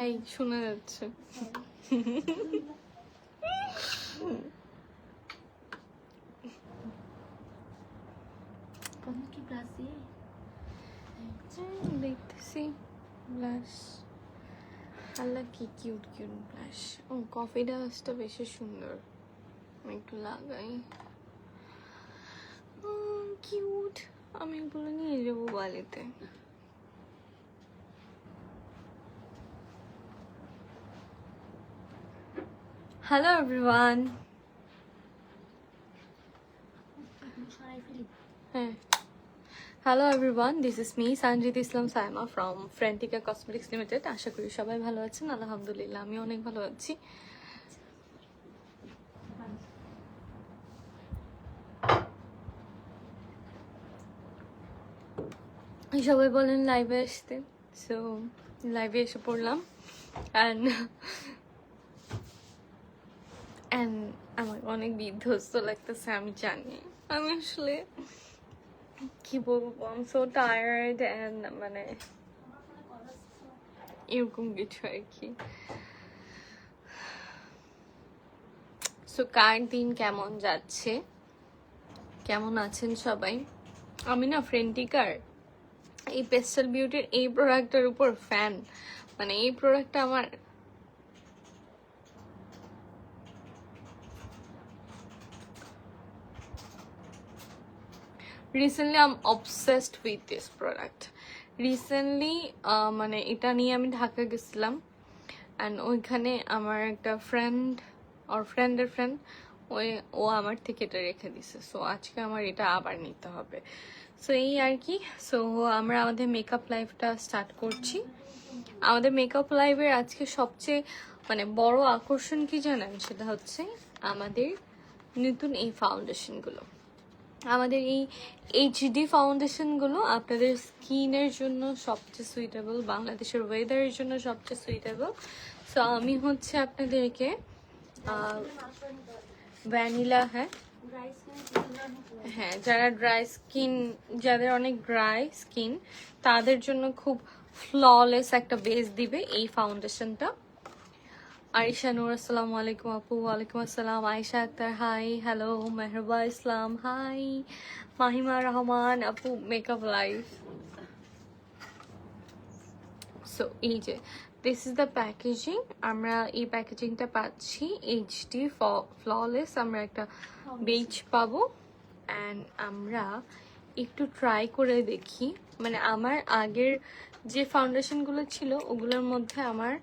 এই শোনা যাচ্ছে। দেখতেছি ব্লাশ, আল্লাহ কি কিউট কিউট ব্লাশ। ও কফি ডাস্টটা বেশি সুন্দর, আমি একটু লাগাই। কিউট, আমি এগুলো নিয়ে যাবো বালিতে। Hello everyone. হ্যাঁ, hello everyone, this is me Sanjit Islam Saima from Frentika cosmetics limited. আশা করি সবাই ভালো আছেন। আলহামদুলিল্লাহ আমি অনেক ভালো আছি। সবাই বলেন লাইভে আসতে, সো লাইভে এসে পড়লাম। অ্যান্ড আমার অনেক বিধ্বস্ত লাগতেছে, আমি জানি। আমি আসলে কি বলবো, I am so tired and মানে এরকম কিছু আর কি। সো কার দিন কেমন যাচ্ছে, কেমন আছেন সবাই? আমি না ফ্রেন্টিকার এই পেস্টাল বিউটির এই প্রোডাক্টটার উপর ফ্যান। মানে এই প্রোডাক্টটা আমার recently I am obsessed with this product. Recently মানে এটা নিয়ে আমি ঢাকা গেছিলাম, অ্যান্ড ওইখানে আমার একটা ফ্রেন্ড ওর ফ্রেন্ডের ফ্রেন্ড ও আমার থেকে এটা রেখে দিছে। সো আজকে আমার এটা আবার নিতে হবে। সো এই আর কি। সো আমরা আমাদের মেকআপ লাইফটা স্টার্ট করছি। আমাদের মেকআপ লাইভের আজকে সবচেয়ে মানে বড় আকর্ষণ কি জানেন? সেটা হচ্ছে আমাদের নতুন এই ফাউন্ডেশনগুলো। আমাদের এই এইচডি ফাউন্ডেশনগুলো আপনাদের স্কিনের জন্য সবচেয়ে সুইটেবল, বাংলাদেশের ওয়েদারের জন্য সবচেয়ে সুইটেবল। সো আমি হচ্ছে আপনাদেরকে ভ্যানিলা, হ্যাঁ যারা ড্রাই স্কিন, যাদের অনেক ড্রাই স্কিন তাদের জন্য খুব ফ্ললেস একটা বেস দিবে এই ফাউন্ডেশনটা। আয়েশা নূর, আসসালামু আলাইকুম আপু। ওয়ালাইকুম আসসালাম। আয়েশা আক্তার, হাই। হ্যালো মেহরবা ইসলাম, হাই। মাহিমা রহমান আপু, মেকআপ লাইফ। সো এই যে দিস ইজ দ্য প্যাকেজিং। আমরা এই প্যাকেজিংটা পাচ্ছি এইচডি ফ্ললেস। আমরা একটা বেজ পাবো, অ্যান্ড আমরা একটু ট্রাই করে দেখি। মানে আমার আগের যে ফাউন্ডেশনগুলো ছিল ওগুলোর মধ্যে আমার